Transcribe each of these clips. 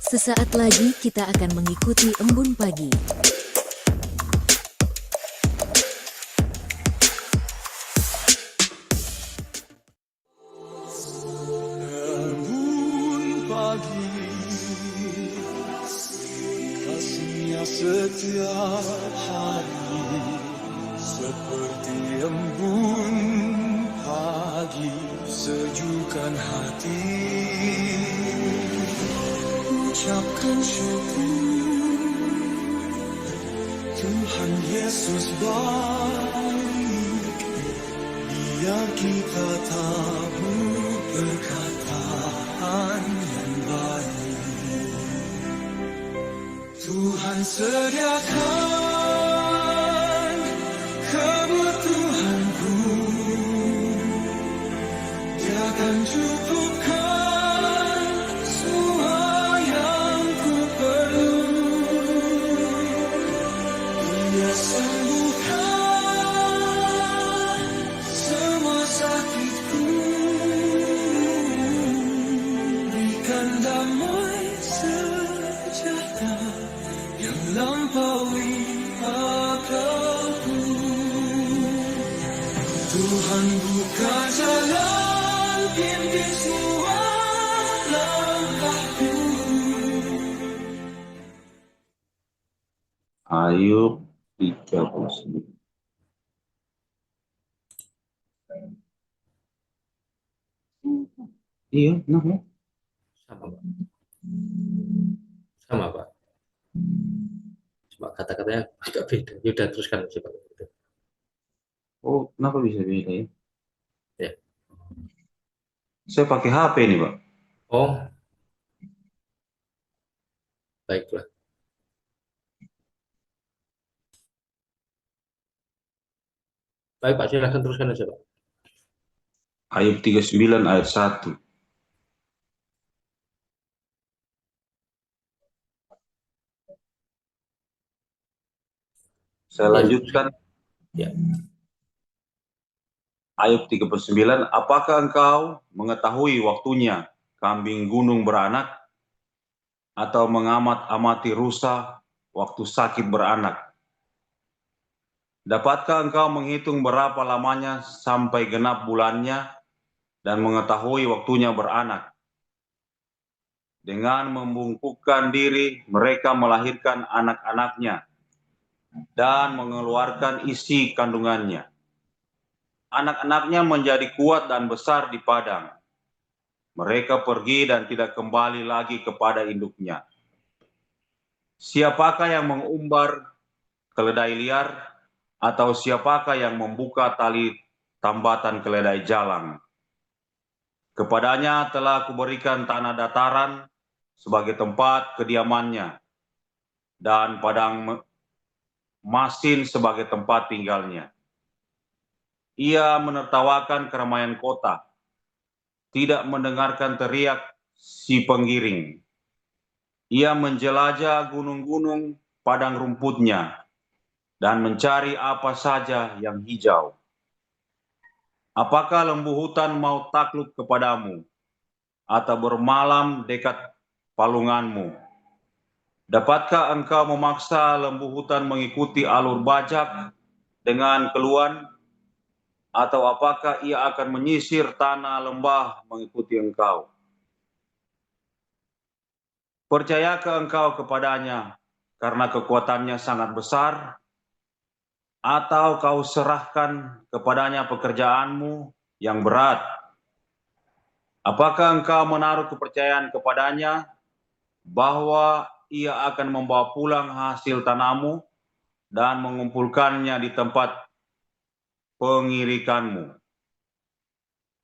Sesaat lagi kita akan mengikuti Embun Pagi. Embun pagi, kasihnya setiap hari, seperti embun pagi, sejukkan hati. Ucapkan syukur, Tuhan Yesus baik, biar kita tahu perkataan yang baik. Tuhan sediakan kebutuhanku, Dia akan cukupkan semua yang ku perlu. Dia sembuhkan semua sakitku, berikan damai sejahtera yang lampaui akalku. Tuhan buka jalan, pimpin semua langkahku. Ayub 39. Iya, kenapa? Sama, Pak. Sama, Pak. Cuma kata-katanya agak beda. Ya udah teruskan aja, Pak. Oh, kenapa bisa beda ya? Ya. Saya pakai HP nih, Pak. Oh, baiklah. Baik, Pak, silakan teruskan aja, Pak. Ayub 39 ayat 1. Saya lanjutkan. Ya. Ayub 39, apakah engkau mengetahui waktunya kambing gunung beranak, atau mengamat-amati rusa waktu sakit beranak? Dapatkah engkau menghitung berapa lamanya sampai genap bulannya dan mengetahui waktunya beranak? Dengan membungkukkan diri, mereka melahirkan anak-anaknya dan mengeluarkan isi kandungannya. Anak-anaknya menjadi kuat dan besar di padang. Mereka pergi dan tidak kembali lagi kepada induknya. Siapakah yang mengumbar keledai liar, atau siapakah yang membuka tali tambatan keledai jalang? Kepadanya telah kuberikan tanah dataran sebagai tempat kediamannya, dan padang masin sebagai tempat tinggalnya. Ia menertawakan keramaian kota, tidak mendengarkan teriak si penggiring. Ia menjelajah gunung-gunung padang rumputnya dan mencari apa saja yang hijau. Apakah lembu hutan mau takluk kepadamu, atau bermalam dekat palunganmu? Dapatkah engkau memaksa lembu hutan mengikuti alur bajak dengan keluhan? Atau apakah ia akan menyisir tanah lembah mengikuti engkau? Percayakah engkau kepadanya karena kekuatannya sangat besar? Atau kau serahkan kepadanya pekerjaanmu yang berat? Apakah engkau menaruh kepercayaan kepadanya bahwa ia akan membawa pulang hasil tanahmu dan mengumpulkannya di tempat pengirikanmu?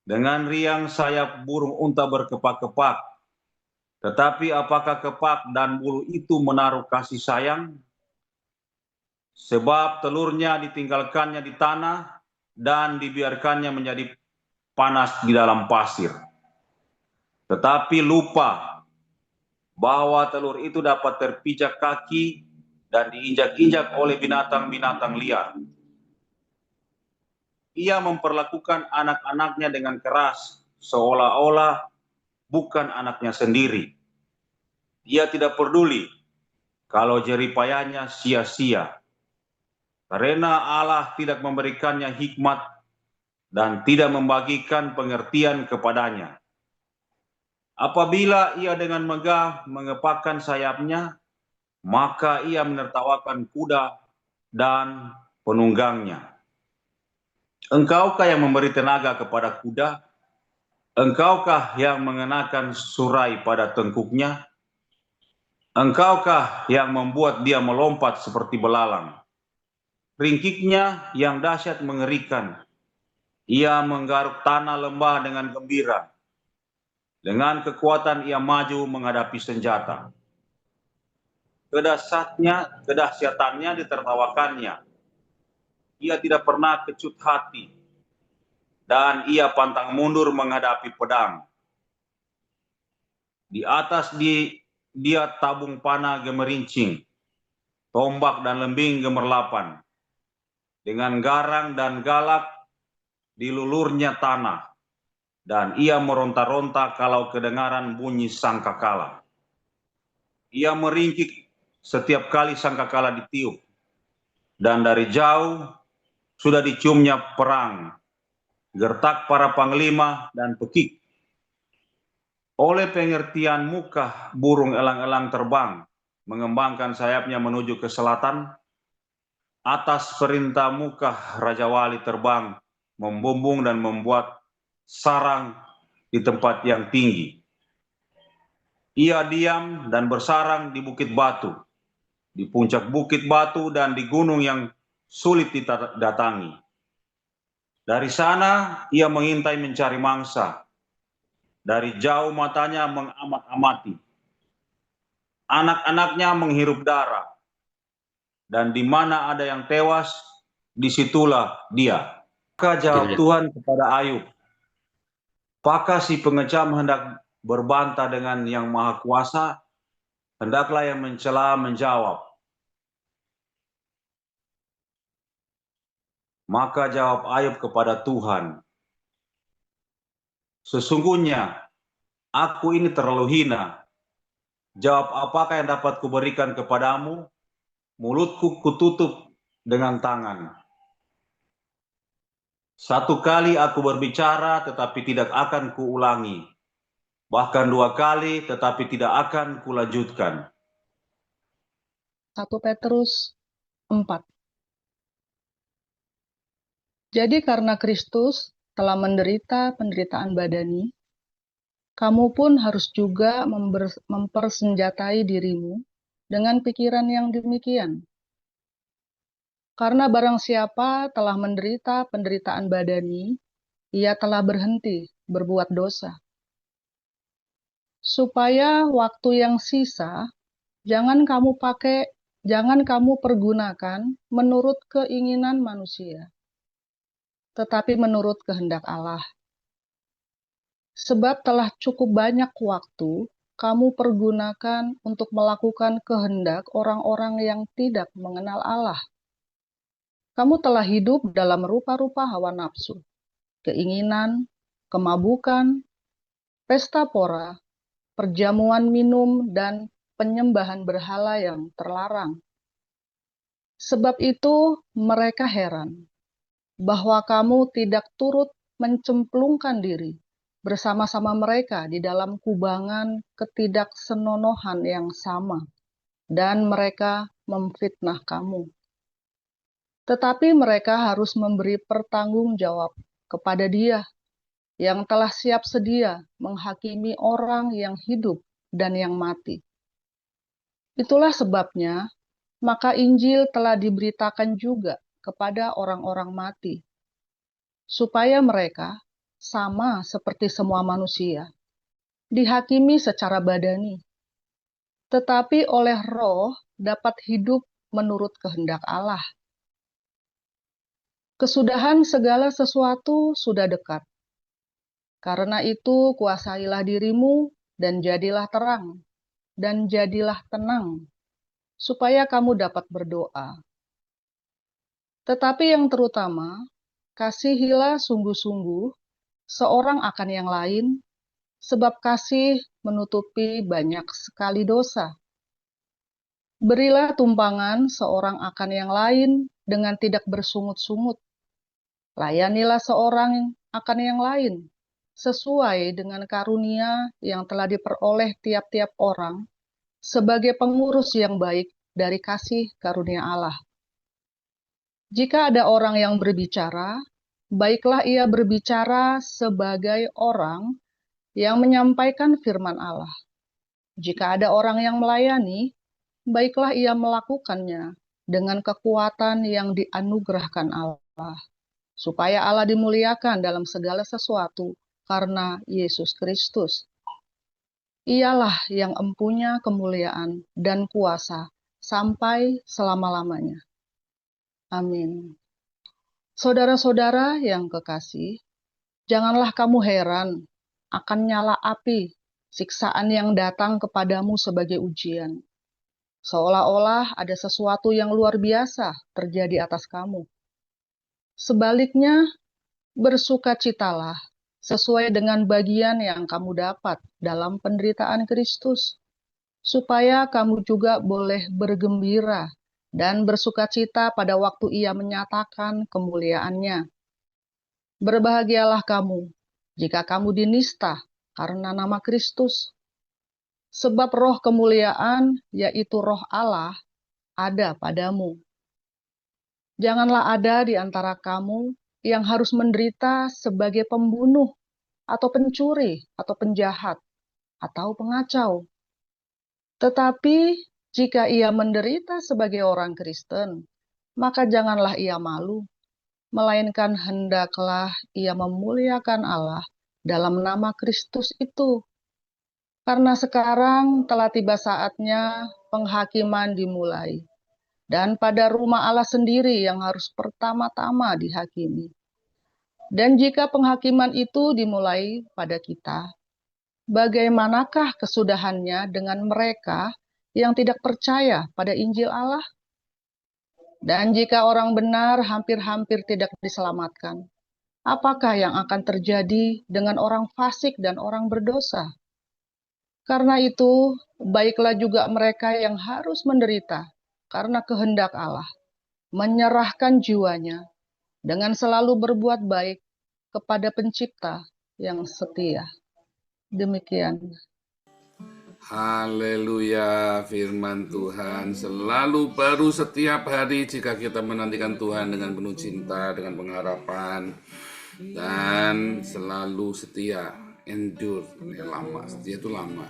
Dengan riang sayap burung unta berkepak-kepak, tetapi apakah kepak dan bulu itu menaruh kasih sayang? Sebab telurnya ditinggalkannya di tanah dan dibiarkannya menjadi panas di dalam pasir. Tetapi lupa bahwa telur itu dapat terpijak kaki dan diinjak-injak oleh binatang-binatang liar. Ia memperlakukan anak-anaknya dengan keras, seolah-olah bukan anaknya sendiri. Ia tidak peduli kalau jeripayanya sia-sia, karena Allah tidak memberikannya hikmat dan tidak membagikan pengertian kepadanya. Apabila ia dengan megah mengepakkan sayapnya, maka ia menertawakan kuda dan penunggangnya. Engkaukah yang memberi tenaga kepada kuda? Engkaukah yang mengenakan surai pada tengkuknya? Engkaukah yang membuat dia melompat seperti belalang? Ringkiknya yang dahsyat mengerikan. Ia menggaruk tanah lembah dengan gembira. Dengan kekuatan ia maju menghadapi senjata. Kedahsyatannya ditertawakannya. Ia tidak pernah kecut hati. Dan ia pantang mundur menghadapi pedang. Di atas dia tabung panah gemerincing, tombak dan lembing gemerlapan. Dengan garang dan galak dilulurnya tanah, dan ia meronta-ronta kalau kedengaran bunyi sangkakala. Ia meringkik setiap kali sangkakala ditiup, dan dari jauh sudah diciumnya perang, gertak para panglima dan pekik. Oleh pengertian muka burung elang-elang terbang, mengembangkan sayapnya menuju ke selatan. Atas perintah muka Raja Wali terbang, membumbung dan membuat sarang di tempat yang tinggi. Ia diam dan bersarang di bukit batu, di puncak bukit batu dan di gunung yang sulit didatangi. Dari sana ia mengintai mencari mangsa. Dari jauh matanya mengamat-amati. Anak-anaknya menghirup darah. Dan di mana ada yang tewas, disitulah dia. Maka jawab Tuhan kepada Ayub, apakah si pengecam hendak berbantah dengan yang maha kuasa? Hendaklah yang mencela menjawab. Maka jawab Ayub kepada Tuhan, sesungguhnya aku ini terlalu hina. Jawab apakah yang dapat kuberikan kepadamu? Mulutku kututup dengan tangan. Satu kali aku berbicara tetapi tidak akan kuulangi. Bahkan 2 kali tetapi tidak akan kulanjutkan. 1 Petrus 4. Jadi karena Kristus telah menderita penderitaan badani, kamu pun harus juga mempersenjatai dirimu dengan pikiran yang demikian. Karena barang siapa telah menderita penderitaan badani, ia telah berhenti berbuat dosa. Supaya waktu yang sisa, jangan kamu pergunakan menurut keinginan manusia, tetapi menurut kehendak Allah. Sebab telah cukup banyak waktu kamu pergunakan untuk melakukan kehendak orang-orang yang tidak mengenal Allah. Kamu telah hidup dalam rupa-rupa hawa nafsu, keinginan, kemabukan, pesta pora, perjamuan minum, dan penyembahan berhala yang terlarang. Sebab itu mereka heran bahwa kamu tidak turut mencemplungkan diri bersama-sama mereka di dalam kubangan ketidaksenonohan yang sama, dan mereka memfitnah kamu. Tetapi mereka harus memberi pertanggungjawab kepada Dia yang telah siap sedia menghakimi orang yang hidup dan yang mati. Itulah sebabnya, maka Injil telah diberitakan juga kepada orang-orang mati, supaya mereka, sama seperti semua manusia, dihakimi secara badani, tetapi oleh Roh dapat hidup menurut kehendak Allah. Kesudahan segala sesuatu sudah dekat. Karena itu kuasailah dirimu dan jadilah terang, dan jadilah tenang, supaya kamu dapat berdoa. Tetapi yang terutama, kasihilah sungguh-sungguh seorang akan yang lain, sebab kasih menutupi banyak sekali dosa. Berilah tumpangan seorang akan yang lain dengan tidak bersungut-sungut. Layanilah seorang akan yang lain sesuai dengan karunia yang telah diperoleh tiap-tiap orang sebagai pengurus yang baik dari kasih karunia Allah. Jika ada orang yang berbicara, baiklah ia berbicara sebagai orang yang menyampaikan firman Allah. Jika ada orang yang melayani, baiklah ia melakukannya dengan kekuatan yang dianugerahkan Allah, supaya Allah dimuliakan dalam segala sesuatu karena Yesus Kristus. Ialah yang empunya kemuliaan dan kuasa sampai selama-lamanya. Amin. Saudara-saudara yang kekasih, janganlah kamu heran akan nyala api siksaan yang datang kepadamu sebagai ujian. Seolah-olah ada sesuatu yang luar biasa terjadi atas kamu. Sebaliknya, bersukacitalah sesuai dengan bagian yang kamu dapat dalam penderitaan Kristus, supaya kamu juga boleh bergembira dan bersukacita pada waktu Ia menyatakan kemuliaannya. Berbahagialah kamu jika kamu dinista karena nama Kristus, sebab roh kemuliaan, yaitu roh Allah, ada padamu. Janganlah ada di antara kamu yang harus menderita sebagai pembunuh, atau pencuri, atau penjahat, atau pengacau. Tetapi jika ia menderita sebagai orang Kristen, maka janganlah ia malu, melainkan hendaklah ia memuliakan Allah dalam nama Kristus itu. Karena sekarang telah tiba saatnya penghakiman dimulai, dan pada rumah Allah sendiri yang harus pertama-tama dihakimi. Dan jika penghakiman itu dimulai pada kita, bagaimanakah kesudahannya dengan mereka yang tidak percaya pada Injil Allah? Dan jika orang benar hampir-hampir tidak diselamatkan, apakah yang akan terjadi dengan orang fasik dan orang berdosa? Karena itu, baiklah juga mereka yang harus menderita karena kehendak Allah, menyerahkan jiwanya dengan selalu berbuat baik kepada Pencipta yang setia. Demikian. Haleluya, firman Tuhan selalu baru setiap hari jika kita menantikan Tuhan dengan penuh cinta, dengan pengharapan, dan selalu setia, endure, lama, setia itu lama.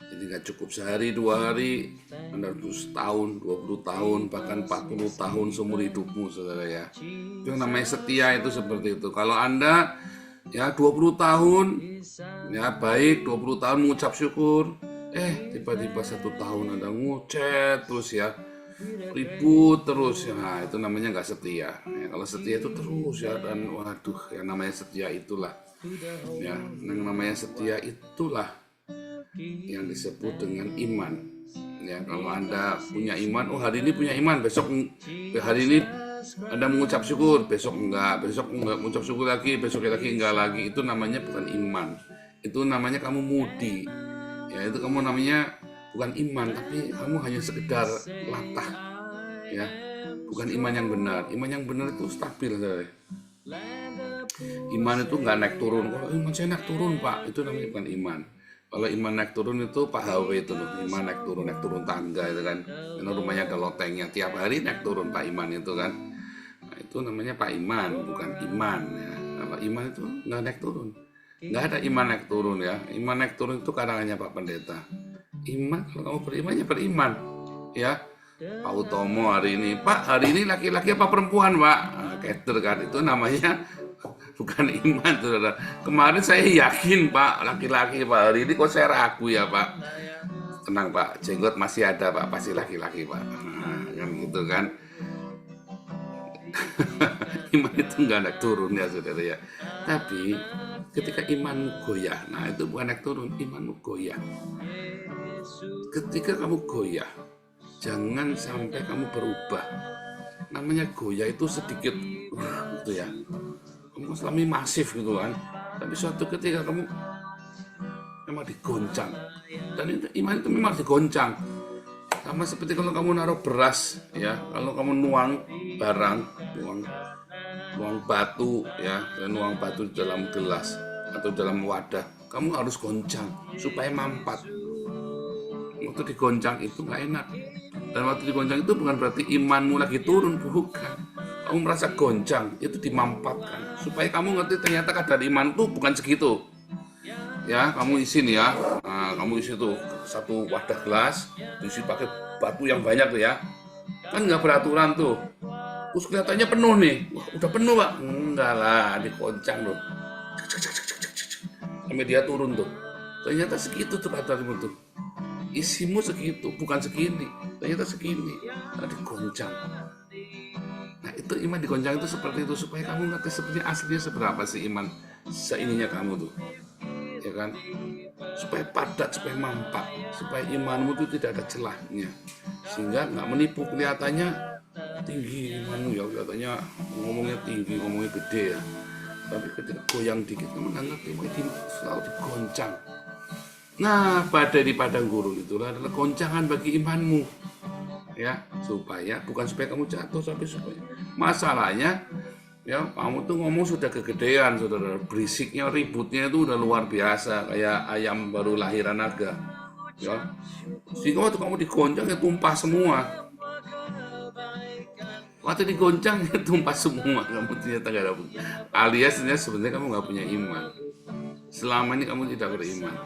Jadi gak cukup sehari, 2 hari, Anda harus setahun, 20 tahun, bahkan 40 tahun seumur hidupmu, saudara ya. Itu yang namanya setia itu seperti itu. Kalau Anda ya 20 tahun, ya baik, 20 tahun mengucap syukur, tiba-tiba 1 tahun Anda ngucet terus ya, ribut terus ya, nah, itu namanya nggak setia ya. Kalau setia itu terus ya, dan waduh, yang namanya setia itulah ya, yang namanya setia itulah yang disebut dengan iman ya. Kalau Anda punya iman, hari ini punya iman, besok hari ini Anda mengucap syukur, besok enggak mengucap syukur lagi, besok lagi enggak lagi, itu namanya bukan iman, itu namanya kamu mudi ya. Itu kamu namanya bukan iman, tapi kamu hanya sekedar latah ya, bukan iman yang benar. Iman yang benar itu stabil, saudara. Iman itu nggak naik turun. Kalau iman saya naik turun, Pak, itu namanya bukan iman. Kalau iman naik turun itu Pak HW itu loh, iman naik turun tangga itu kan, karena rumahnya ada lotengnya, tiap hari naik turun Pak Iman itu kan. Nah, itu namanya Pak Iman, bukan iman ya. Kalau iman itu nggak naik turun. Nggak ada iman naik turun ya. Iman naik turun itu karangannya Pak Pendeta. Iman, kalau kamu beriman ya beriman ya. Pak Utomo hari ini, Pak, hari ini laki-laki apa perempuan, Pak? Nah, keter kan, itu namanya bukan iman, saudara. Kemarin saya yakin Pak laki-laki, Pak, hari ini kok saya ragu ya, Pak. Tenang Pak, jenggot masih ada, Pak, pasti laki-laki, Pak. Nah, kan gitu kan. Iman itu nggak naik turun ya, saudara ya. Tapi ketika imanmu goyah, nah itu bukan naik turun, imanmu goyah. Ketika kamu goyah, jangan sampai kamu berubah. Namanya goyah itu sedikit gitu ya, kamu selami masif gitu kan. Tapi suatu ketika kamu memang digoncang. Dan itu, iman itu memang digoncang. Sama seperti kalau kamu naruh beras, ya, kalau kamu nuang barang, nuang batu, ya, nuang batu di dalam gelas atau dalam wadah, kamu harus goncang supaya mampat. Waktu digoncang itu nggak enak. Dan waktu digoncang itu bukan berarti imanmu lagi turun, bukan. Kamu merasa goncang, itu dimampatkan supaya kamu ngerti ternyata kadar iman itu bukan segitu. Ya, kamu isi nih ya. Nah, kamu isi tuh satu wadah gelas, diisi pakai batu yang banyak tuh ya. Kan nggak beraturan tuh. Terus kelihatannya penuh nih. Wah, udah penuh, Pak. Enggak lah, digoncang loh. Sampai dia turun tuh. Ternyata segitu tuh kadarmu tuh. Isimu segitu, bukan segini. Ternyata segini. Nah, digoncang. Nah, itu iman digoncang itu seperti itu supaya kamu ngerti sebenarnya aslinya seberapa sih iman seininya kamu tuh. Ya kan, supaya padat, supaya mampat, supaya imanmu itu tidak ada celahnya, sehingga nggak menipu. Kelihatannya tinggi imanmu ya, kelihatannya ngomongnya tinggi, ngomongnya gede ya, tapi ketika goyang dikit kamu nggak ngerti, selalu digoncang. Nah, badai di padang gurun itulah adalah goncangan bagi imanmu, ya, bukan supaya kamu jatuh, tapi supaya masalahnya. Ya, kamu tuh ngomong sudah kegedean, saudara. Berisiknya, ributnya itu udah luar biasa, kayak ayam baru lahiran naga. Ya, sehingga waktu kamu digoncang ya tumpah semua. Waktu digoncang ya tumpah semua. Kamu ternyata gak dapet. Alias sebenarnya kamu gak punya iman. Selama ini kamu tidak beriman.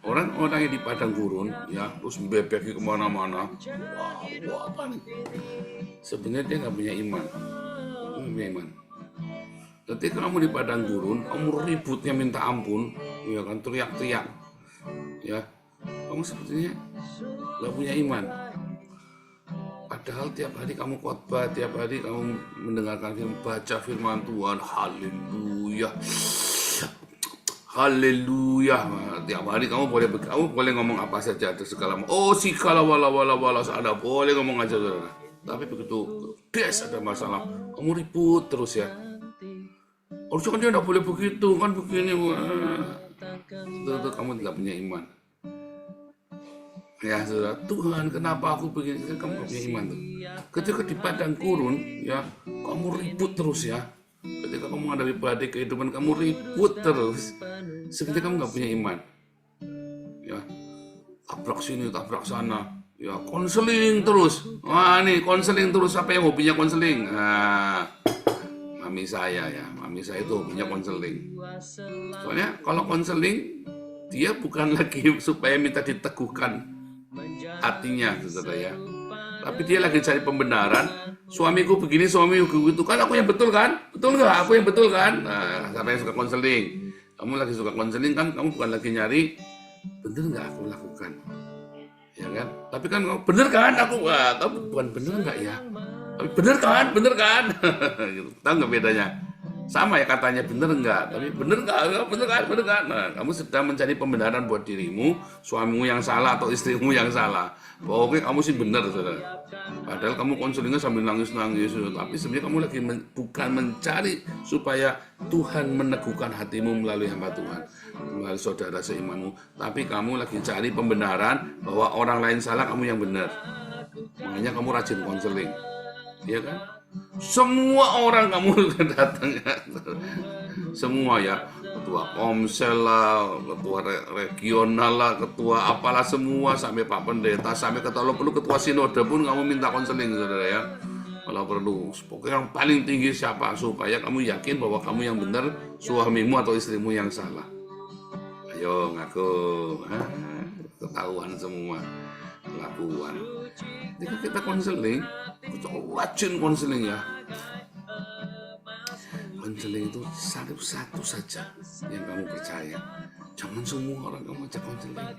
Orang-orang yang di padang gurun, ya, terus bebek kemana-mana. Wah, apa nih? Sebenarnya dia gak punya iman. Gak punya iman. Ketika kamu di padang gurun, kamu ributnya minta ampun, ya kan, teriak-teriak, ya, kamu sepertinya gak punya iman. Padahal tiap hari kamu khotbah, tiap hari kamu mendengarkan baca firman Tuhan, haleluya, haleluya. Tiap hari kamu boleh ngomong apa saja, segala sikala wala ada boleh ngomong aja, saudara. Tapi begitu ada masalah, kamu ribut terus ya. Harusnya kan dia tidak boleh begitu, kan begini. Itu kamu tidak punya iman. Ya, saudara, Tuhan kenapa aku begini? Kamu tidak punya iman tuh. Ketika di padang gurun, ya, kamu ribut terus ya. Ketika kamu menghadapi badai kehidupan, kamu ribut terus. Sebenarnya kamu nggak punya iman. Ya, tabrak sini, tabrak sana. Ya, konseling terus. Wah, nih konseling terus. Siapa yang hobinya konseling? Nah, mami saya itu hobinya konseling. Soalnya kalau konseling, dia bukan lagi supaya minta diteguhkan hatinya, saudara ya. Tapi dia lagi cari pembenaran. Suamiku begini, suamiku begitu. Kan aku yang betul kan? Betul nggak? Aku yang betul kan? Nah, siapa yang suka konseling? Kamu lagi suka konseling kan? Kamu bukan lagi nyari bener nggak aku lakukan, ya kan? Tapi kan bener kan aku? Wah, kamu bukan bener nggak ya? Tapi bener kan? Gitu. Tahu nggak bedanya? Sama ya katanya bener enggak, tapi bener kan. Nah, kamu sedang mencari pembenaran buat dirimu, suamimu yang salah atau istrimu yang salah. Pokoknya kamu sih bener, saudara. Padahal kamu konselingnya sambil nangis-nangis, tapi sebenarnya kamu lagi bukan mencari supaya Tuhan meneguhkan hatimu melalui hamba Tuhan, melalui saudara seimanmu, tapi kamu lagi cari pembenaran bahwa orang lain salah, kamu yang benar. Makanya kamu rajin konseling, ya kan? Semua orang kamu datang ya. Semua ya, ketua komsel lah, ketua regional lah, ketua apalah semua, sampai Pak Pendeta, sampai kalau perlu ketua sinode pun kamu minta konseling, saudara ya. Kalau perlu, pokoknya yang paling tinggi siapa, supaya kamu yakin bahwa kamu yang benar, suamimu atau istrimu yang salah. Ayo ngaku, ketahuan semua kelakuan. Jika kita konseling, kita wajib konseling ya. Konseling itu satu saja yang kamu percaya. Jangan semua orang kamu ajak konseling.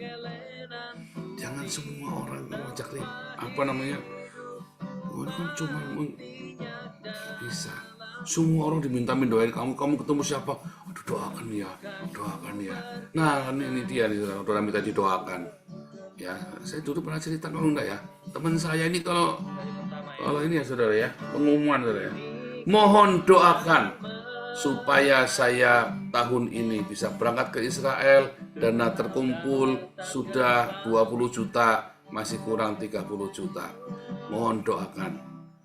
Jangan semua orang kamu ajak apa namanya? Orang kan cuma bisa. Semua orang diminta mendoain kamu ketemu siapa? Aduh, doakan ya. Nah, ini dia nih, orang minta didoakan. Ya, saya dulu pernah cerita kalau enggak ya, teman saya ini kalau ini ya saudara ya, pengumuman saudara ya, mohon doakan supaya saya tahun ini bisa berangkat ke Israel, dana terkumpul sudah 20 juta, masih kurang 30 juta. Mohon doakan.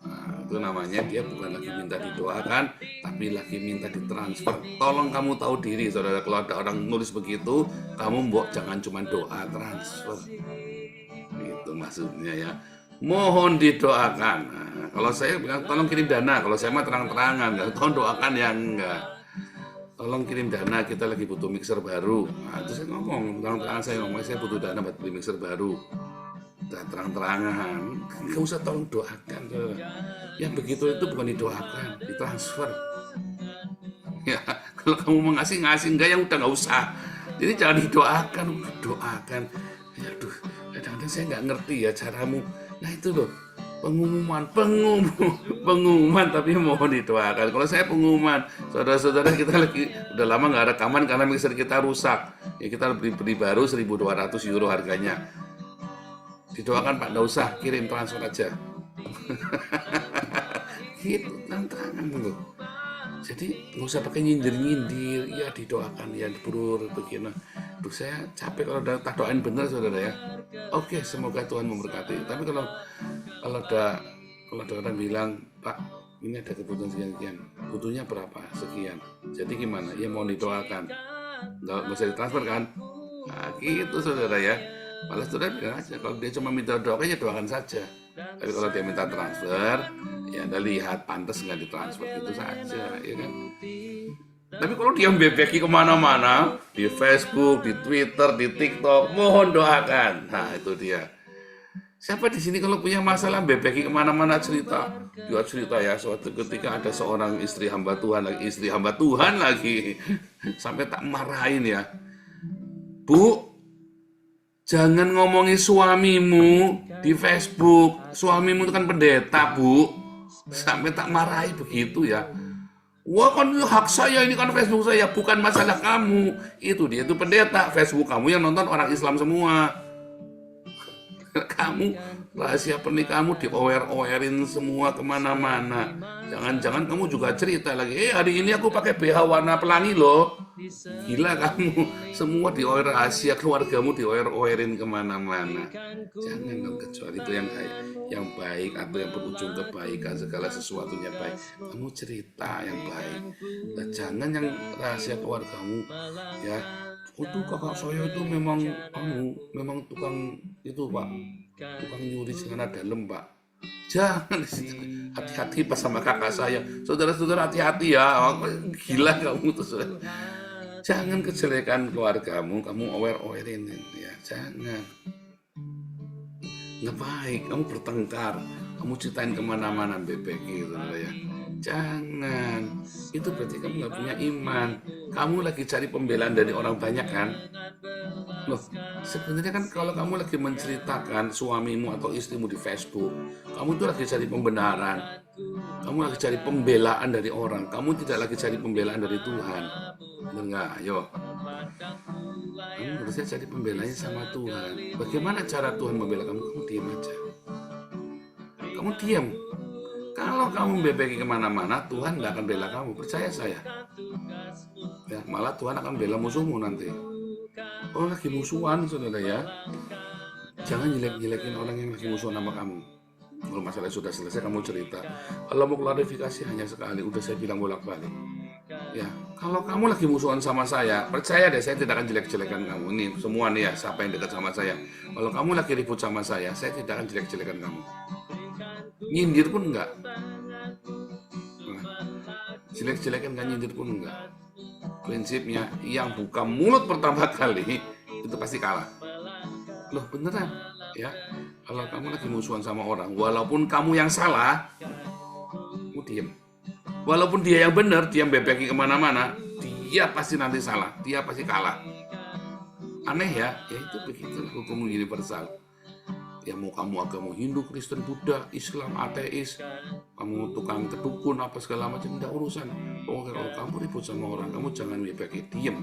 Nah, itu namanya dia bukan lagi minta didoakan, tapi lagi minta ditransfer. Tolong kamu tahu diri, saudara. Kalau ada orang nulis begitu, kamu jangan cuma doa, transfer. Itu maksudnya ya. Mohon didoakan. Nah, kalau saya bilang tolong kirim dana, kalau saya mah terang-terangan, tolong doakan ya enggak. Tolong kirim dana, kita lagi butuh mixer baru. Nah, itu saya ngomong, terang-terangan saya ngomong, saya butuh dana buat beli mixer baru. Dan terang-terangan, nggak usah tolong doakan. Yang begitu itu bukan didoakan, ditransfer. Ya, kalau kamu mau ngasih enggak ya udah nggak usah. Jadi jangan didoakan, doakan. Ya, aduh, kadang-kadang saya nggak ngerti ya caramu. Nah itu loh, pengumuman, tapi mohon didoakan. Kalau saya pengumuman, saudara-saudara kita lagi udah lama nggak rekaman karena mixer kita rusak. Ya kita beli baru 1.200 euro harganya. Didoakan Pak, nggak usah, kirim transfer aja. Gitu, terang-terangan dulu. Jadi nggak usah pakai nyindir-nyindir, ya didoakan, ya bro, begini. Duh, saya capek kalau udah tak doain bener saudara ya. Oke, semoga Tuhan memberkati. Tapi kalau ada orang bilang, Pak, ini ada kebutuhan sekian, butuhnya berapa? Sekian. Jadi gimana? Ya mau didoakan. Nggak bisa ditransfer kan? Nah, gitu saudara ya. Malah saudara bilang aja, kalau dia cuma minta doakan ya doakan saja. Tapi kalau dia minta transfer, ya Anda lihat pantas nggak ditransfer, gitu saja, ya kan? Tapi kalau dia bebeki kemana-mana, di Facebook, di Twitter, di TikTok, mohon doakan. Nah itu dia. Siapa di sini kalau punya masalah bebeki kemana-mana cerita, dia cerita ya. Suatu ketika ada seorang istri hamba Tuhan lagi, sampai tak marahin ya, Bu, jangan ngomongin suamimu di Facebook. Suamimu itu kan pendeta, Bu. Sampai tak marahi begitu ya. Wah kan itu hak saya, ini kan Facebook saya, bukan masalah kamu. Itu dia, itu pendeta. Facebook kamu yang nonton orang Islam semua. Kamu rahasia pernikahanmu diower-owerin semua kemana-mana. Jangan-jangan kamu juga cerita lagi, hari ini aku pakai BH warna pelangi loh. Gila kamu, semua diower, rahasia keluargamu diower-owerin kemana-mana. Jangan dong, kecuali itu yang baik atau yang berujung kebaikan, segala sesuatunya baik. Kamu cerita yang baik. Dan jangan yang rahasia keluargamu ya. Itu kakak saya itu memang tukang itu Pak, tukang nyuri celana dalam Pak. Jangan, hati-hati pas sama kakak saya. Saudara-saudara hati-hati ya, gila kamu tuh saudara. Jangan kejelekan keluargamu, kamu ower-owerin ya, jangan. Nggak baik, kamu bertengkar, kamu ceritain kemana-mana bebek gitu ya. Jangan, itu berarti kamu nggak punya iman. Kamu lagi cari pembelaan dari orang banyak kan? Loh, sebenarnya kan kalau kamu lagi menceritakan suamimu atau istrimu di Facebook, kamu tuh lagi cari pembenaran. Kamu lagi cari pembelaan dari orang. Kamu tidak lagi cari pembelaan dari Tuhan. Benar nggak? Ayo. Kamu harusnya cari pembelanya sama Tuhan. Bagaimana cara Tuhan membela kamu? Kamu diam aja. Kamu diam. Kalau kamu bebeki kemana-mana, Tuhan nggak akan bela kamu. Percaya saya. Ya, malah Tuhan akan bela musuhmu nanti. Oh, lagi musuhan, saudara ya. Jangan jelek-jelekin orang yang lagi musuhan sama kamu. Kalau masalah sudah selesai, kamu cerita. Kalau mau klarifikasi hanya sekali, udah saya bilang bolak-balik. Ya, kalau kamu lagi musuhan sama saya, percaya deh, saya tidak akan jelek-jelekan kamu. Ini semua nih ya, siapa yang dekat sama saya. Kalau kamu lagi ribut sama saya tidak akan jelek-jelekan kamu. Nyindir pun enggak. Nah, jelek-jelekan kan nyindir pun enggak. Prinsipnya yang buka mulut pertama kali itu pasti kalah. Loh beneran ya. Kalau kamu lagi musuhan sama orang, walaupun kamu yang salah, kamu diem. Walaupun dia yang benar, dia bebeki kemana-mana, dia pasti nanti salah, dia pasti kalah. Aneh ya, ya itu begitu hukum universal. Ya mau kamu agama Hindu, Kristen, Buddha, Islam, ateis, kamu tukang kedukun apa segala macam, tidak urusan. Pokoknya kalau kamu ribut sama orang, kamu jangan bebeki, diem.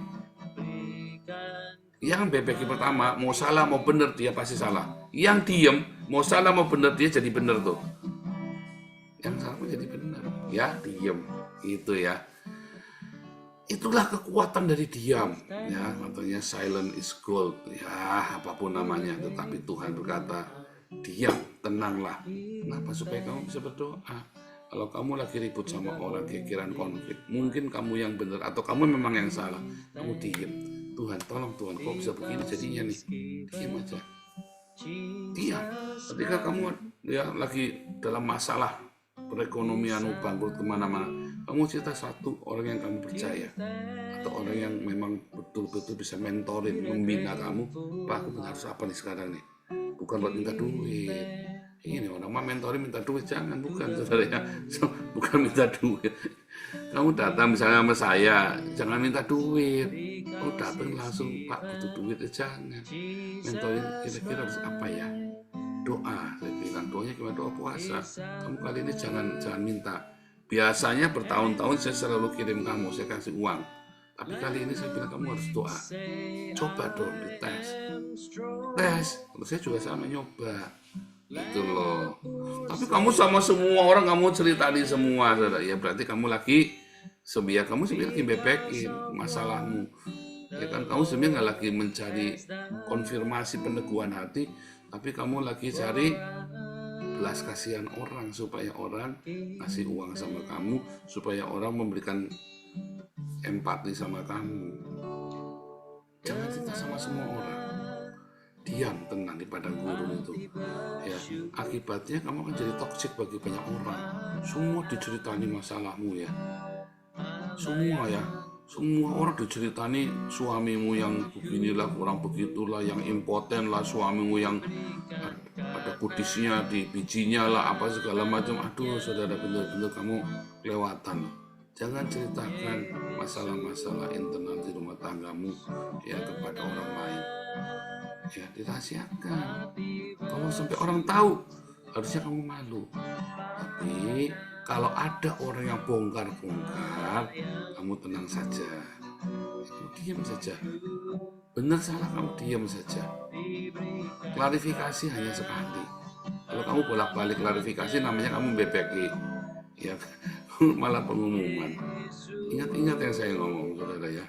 Yang bebeki pertama, mau salah mau benar dia pasti salah. Yang diem, mau salah mau benar dia jadi benar tuh. Yang salah mau jadi benar, ya diem, itu ya. Itulah kekuatan dari diam, ya, katanya silent is gold, ya, apapun namanya. Tetapi Tuhan berkata, diam, tenanglah. Kenapa? Supaya kamu bisa berdoa. Kalau kamu lagi ribut sama orang, kekiran konflik, mungkin kamu yang benar atau kamu memang yang salah, kamu diam. Tuhan, tolong Tuhan, kok bisa begini jadinya nih? Diam aja. Diam. Ketika kamu ya lagi dalam masalah perekonomian, bangkrut kemana-mana, kamu cerita satu orang yang kamu percaya atau orang yang memang betul-betul bisa mentorin, membina kamu. Pak, aku harus apa nih sekarang nih? Bukan buat minta duit. Ini orang mah mentorin minta duit, jangan, bukan saudara ya. Bukan minta duit. Kamu datang misalnya sama saya, jangan minta duit. Oh, datang langsung, Pak, butuh duit, jangan. Mentorin kira-kira harus apa ya? Doa, saya bilang doanya gimana? Doa puasa. Kamu kali ini jangan minta. Biasanya bertahun-tahun saya selalu kirim kamu, saya kasih uang. Tapi kali ini saya bilang kamu harus doa. Coba dong dites. Tes, terus saya juga sama nyoba. Gitu loh. Tapi kamu sama semua orang kamu ceritani semua, saudara. Ya berarti kamu lagi kamu sebenarnya lagi bebekin masalahmu. Ya kan, kamu sebenarnya nggak lagi mencari konfirmasi peneguhan hati, tapi kamu lagi cari belas kasihan orang supaya orang ngasih uang sama kamu, supaya orang memberikan empati sama kamu. Jangan cerita sama semua orang. Diam, tenang di padang gurun itu. Ya, akibatnya kamu akan jadi toksik bagi banyak orang. Semua diceritani masalahmu ya. Semua ya. Semua orang diceritani suamimu yang beginilah, kurang begitulah, yang impoten lah, suamimu yang ada kudisnya di bijinya lah, apa segala macam. Aduh, saudara, benar-benar kamu kelewatan. Jangan ceritakan masalah-masalah internal di rumah tanggamu ya kepada orang lain. Ya, dirahasiakan. Kalau sampai orang tahu, harusnya kamu malu. Tapi kalau ada orang yang bongkar-bongkar, kamu tenang saja. Kamu diam saja. Benar salah kamu diam saja. Klarifikasi hanya sekali. Kalau kamu bolak-balik klarifikasi, namanya kamu bebeki. Ya, malah pengumuman. Ingat-ingat yang saya ngomong, saudara ya.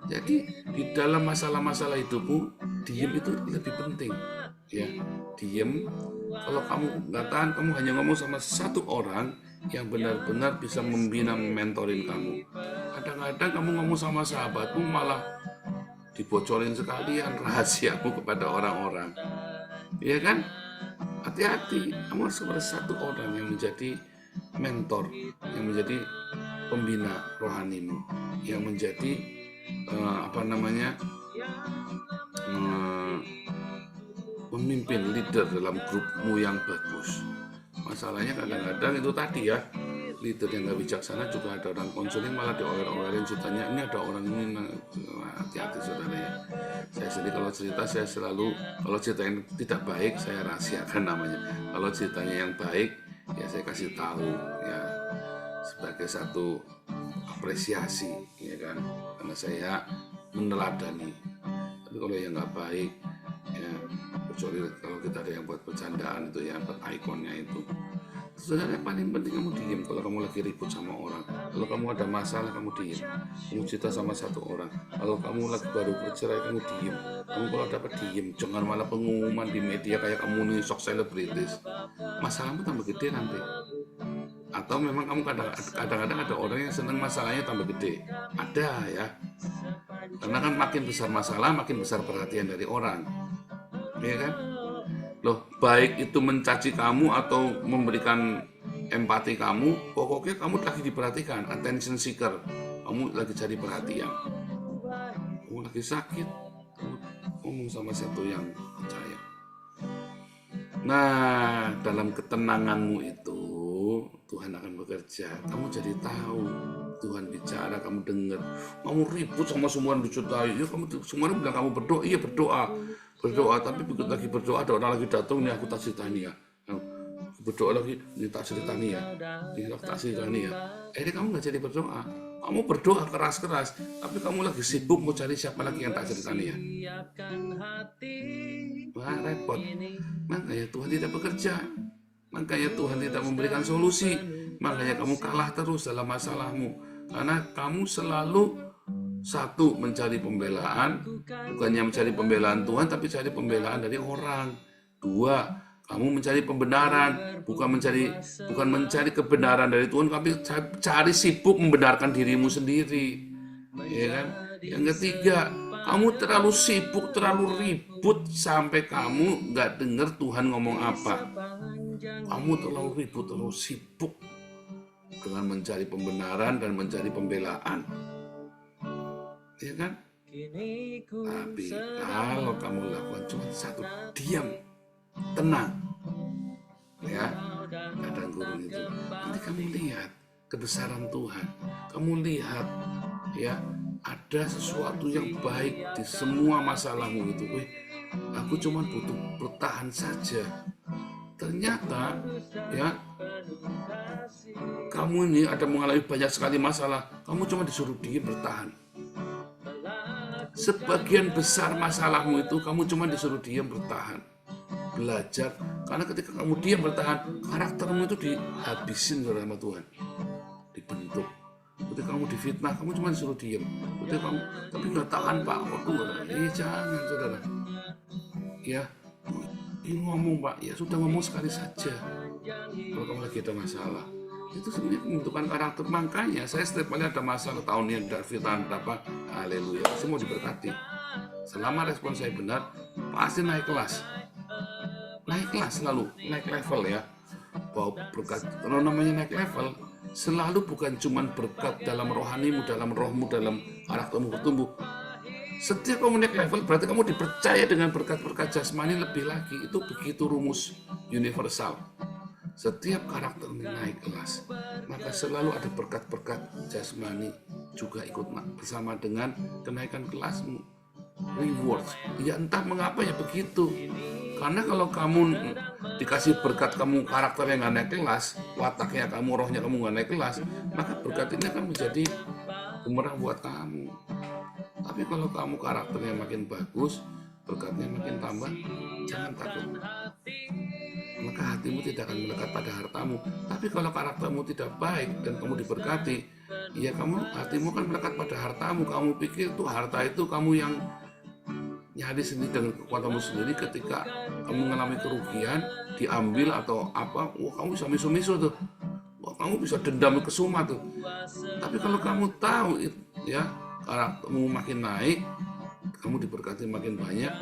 Jadi di dalam masalah-masalah hidupmu, diam itu lebih penting. Ya, diam. Kalau kamu nggak tahan, kamu hanya ngomong sama satu orang yang benar-benar bisa membina, mentorin kamu. Kadang-kadang kamu ngomong sama sahabatmu malah dibocorin sekalian rahasiamu kepada orang-orang. Iya kan? Hati-hati. Kamu harus kepada satu orang yang menjadi mentor, yang menjadi pembina rohanimu, yang menjadi pemimpin, leader dalam grupmu yang bagus. Masalahnya kadang-kadang itu tadi ya, leader yang gak bijaksana juga ada orang konseling malah dioler-olerin ceritanya, ini ada orang ini. Hati-hati saudara ya. Saya sendiri kalau cerita, saya selalu, kalau cerita yang tidak baik saya rahasiakan namanya. Kalau ceritanya yang baik ya saya kasih tahu ya, sebagai satu apresiasi ya kan, karena saya meneladani. Tapi kalau yang nggak baik ya, kecuali kalau kita ada yang buat bercandaan itu ya, buat ikonnya itu, sebenarnya paling penting kamu diem. Kalau kamu lagi ribut sama orang, kalau kamu ada masalah kamu diem, kamu cerita sama satu orang. Kalau kamu lagi baru bercerai kamu diem. Kamu kalau dapat diem, jangan malah pengumuman di media kayak kamu nih sok selebritis. Masalahmu tambah gede nanti. Atau memang kamu kadang-kadang ada orang yang senang masalahnya tambah gede. Ada ya. Karena kan makin besar masalah, makin besar perhatian dari orang. Iya kan? Loh, baik itu mencaci kamu atau memberikan empati kamu, pokoknya kamu lagi diperhatikan, attention seeker. Kamu lagi cari perhatian. Kamu lagi sakit, ngomong sama satu yang percaya. Nah, dalam ketenanganmu itu Tuhan akan bekerja. Kamu jadi tahu Tuhan bicara, kamu dengar. Kamu ribut sama semua yang dicintai. Ya, kamu semua bilang kamu berdoa. Iya berdoa. Tapi begitu lagi berdoa ada orang lagi datang nih, aku tak ceritani ya. Berdoa lagi, ini tak ceritani ya. Ini tak ceritani ya. Ini kamu nggak jadi berdoa. Kamu berdoa keras-keras, tapi kamu lagi sibuk mau cari siapa lagi yang tak ceritani ya. Wah, repot. Makanya Tuhan tidak bekerja. Makanya Tuhan tidak memberikan solusi. Makanya kamu kalah terus dalam masalahmu. Karena kamu selalu Satu, mencari pembelaan, bukannya mencari pembelaan Tuhan, tapi cari pembelaan dari orang. Dua, kamu mencari pembenaran, bukan mencari kebenaran dari Tuhan, tapi cari sibuk membenarkan dirimu sendiri. Ya kan? Yang ketiga, kamu terlalu sibuk, terlalu ribut sampai kamu nggak dengar Tuhan ngomong apa. Kamu terlalu ribut, terlalu sibuk dengan mencari pembenaran dan mencari pembelaan. Ya kan? Tapi kalau kamu lakukan cuma satu, diam, tenang, ya, kadang gurun itu, nanti kamu lihat kebesaran Tuhan, kamu lihat, ya, ada sesuatu yang baik di semua masalahmu itu. Aku cuma butuh bertahan saja. Ternyata, ya, kamu ini ada mengalami banyak sekali masalah, kamu cuma disuruh diam, bertahan. Sebagian besar masalahmu itu kamu cuma disuruh diam, bertahan, belajar. Karena ketika kamu diam, bertahan, karaktermu itu dihabisin sama Tuhan, dibentuk. Ketika kamu difitnah, kamu cuma disuruh diam. Ketika kamu, tapi nggak tahan Pak, jangan saudara. Ya, ini ngomong Pak, ya sudah ngomong sekali saja. Kalau kamu lagi ada masalah, itu sebenarnya pembentukan karakter. Makanya saya setiap kali ada masalah, tahun ini ada fitnah apa, haleluya, saya mau diberkati. Selama respon saya benar, pasti naik kelas, selalu naik level, ya. Bahwa berkat, kalau namanya naik level, selalu bukan cuma berkat dalam rohanimu, dalam rohmu, dalam karaktermu bertumbuh. Setiap kamu naik level, berarti kamu dipercaya dengan berkat-berkat jasmani lebih lagi. Itu begitu rumus universal. Setiap karakter naik kelas, maka selalu ada berkat-berkat jasmani juga ikut bersama dengan kenaikan kelasmu. Rewards, ya entah mengapa ya begitu. Karena kalau kamu dikasih berkat, kamu karakternya nggak naik kelas, wataknya kamu, rohnya kamu nggak naik kelas, maka berkat ini akan menjadi bumerang buat kamu. Tapi kalau kamu karakternya makin bagus, berkatnya makin tambah, jangan takut. Maka hatimu tidak akan melekat pada hartamu. Tapi kalau karaktermu tidak baik dan kamu diberkati, ya hatimu akan melekat pada hartamu. Kamu pikir tuh harta itu kamu yang nyari sendiri dengan kekuatanmu sendiri. Ketika kamu mengalami kerugian, diambil atau apa, wah kamu bisa misu-misu tuh, wah kamu bisa dendam ke suma tuh. Tapi kalau kamu tahu, ya, karaktermu makin naik, kamu diberkati makin banyak.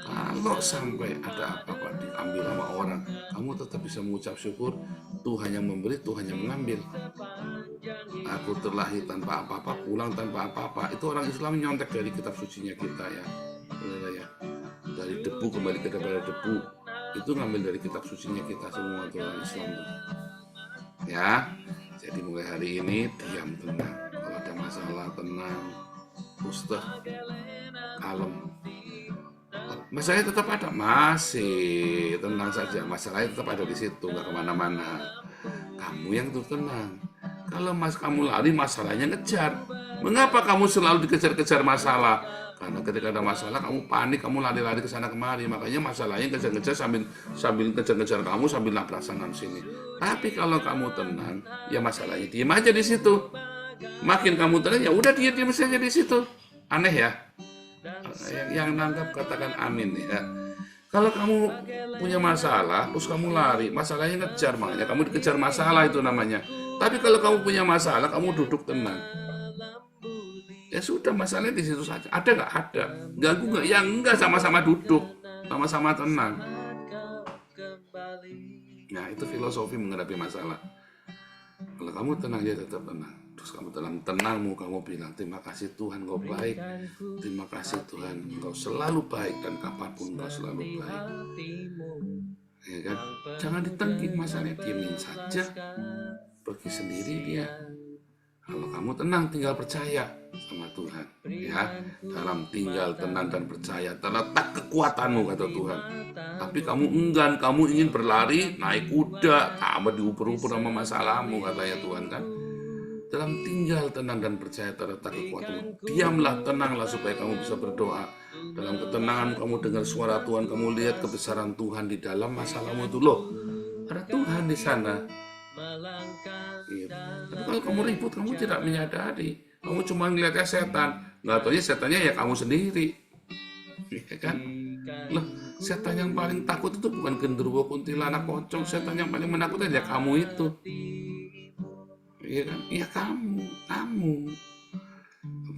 Kalau sampai ada apa-apa diambil sama orang, kamu tetap bisa mengucap syukur. Tuhan yang memberi, Tuhan yang mengambil. Aku terlahir tanpa apa-apa, pulang tanpa apa-apa. Itu orang Islam nyontek dari kitab sucinya kita, ya. Ya. Dari debu kembali kepada debu. Itu ngambil dari kitab sucinya kita semua, itu orang Islam tuh. Ya. Jadi mulai hari ini diam, tenang. Kalau ada masalah, tenang, ustaz, kalem. Masalahnya tetap ada, masih tenang saja. Masalahnya tetap ada di situ, nggak kemana-mana. Kamu yang tuh tenang. Kalau kamu lari, masalahnya ngejar. Mengapa kamu selalu dikejar-kejar masalah? Karena ketika ada masalah, kamu panik, kamu lari-lari ke sana kemari. Makanya masalahnya ngejar-ngejar sambil ngejar-ngejar kamu, sambil nabrak sana sini. Tapi kalau kamu tenang, ya masalahnya diam aja di situ. Makin kamu tenang, ya udah dia diam saja di situ. Aneh ya? Yang nangkap katakan amin, ya. Kalau kamu punya masalah, terus kamu lari, masalahnya ngejar, makanya kamu dikejar masalah, itu namanya. Tapi kalau kamu punya masalah, kamu duduk tenang. Ya sudah, masalahnya di situ saja. Ada nggak? Ada. Ganggu nggak? Ya enggak, sama-sama duduk, sama-sama tenang. Nah, itu filosofi menghadapi masalah. Kalau kamu tenang, dia tetap tenang. Terus kamu dalam tenangmu, kamu bilang, terima kasih Tuhan, Engkau baik. Terima kasih Tuhan, Engkau selalu baik, dan kapanpun Engkau selalu baik. Ya kan? Jangan ditengking masalahnya, diemin saja. Pergi sendiri dia. Kalau kamu tenang, tinggal percaya sama Tuhan, ya. Dalam tinggal tenang dan percaya terletak kekuatanmu, kata Tuhan. Tapi kamu enggan, kamu ingin berlari, naik kuda, tambah diuber-uber sama masalahmu, katanya Tuhan, kan. Dalam tinggal tenang dan percaya terletak kekuatanmu. Diamlah, tenanglah supaya kamu bisa berdoa. Dalam ketenangan kamu dengar suara Tuhan, kamu lihat kebesaran Tuhan di dalam masalahmu itu. Loh, ada Tuhan di sana. Gitu. Tapi kalau kamu ribut, kamu tidak menyadari. Kamu cuma melihatnya setan. Nggak taunya setannya ya kamu sendiri, ya kan? Loh, setan yang paling takut itu bukan genderuwo, kuntilanak, pocong. Setan yang paling menakutkan ya kamu itu, iya kan? Iya kamu.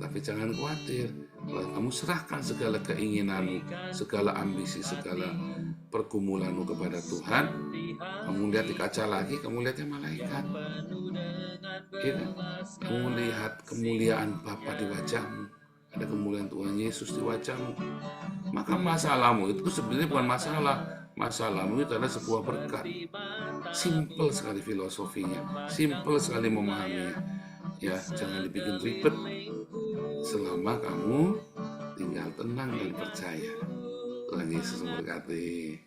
Tapi jangan khawatir, kalau kamu serahkan segala keinginanmu, segala ambisi, segala pergumulanmu kepada Tuhan, kamu lihat di kaca lagi, kamu lihatnya malaikat, ya kan? Kamu lihat kemuliaan Bapa di wajahmu, ada kemuliaan Tuhan Yesus di wajahmu. Maka masalahmu itu sebenarnya bukan masalahmu itu adalah sebuah berkat. Simple sekali filosofinya, simple sekali memahaminya. Ya, jangan dibikin ribet. Selama kamu tinggal tenang dan percaya. Tuhan Yesus memberkati.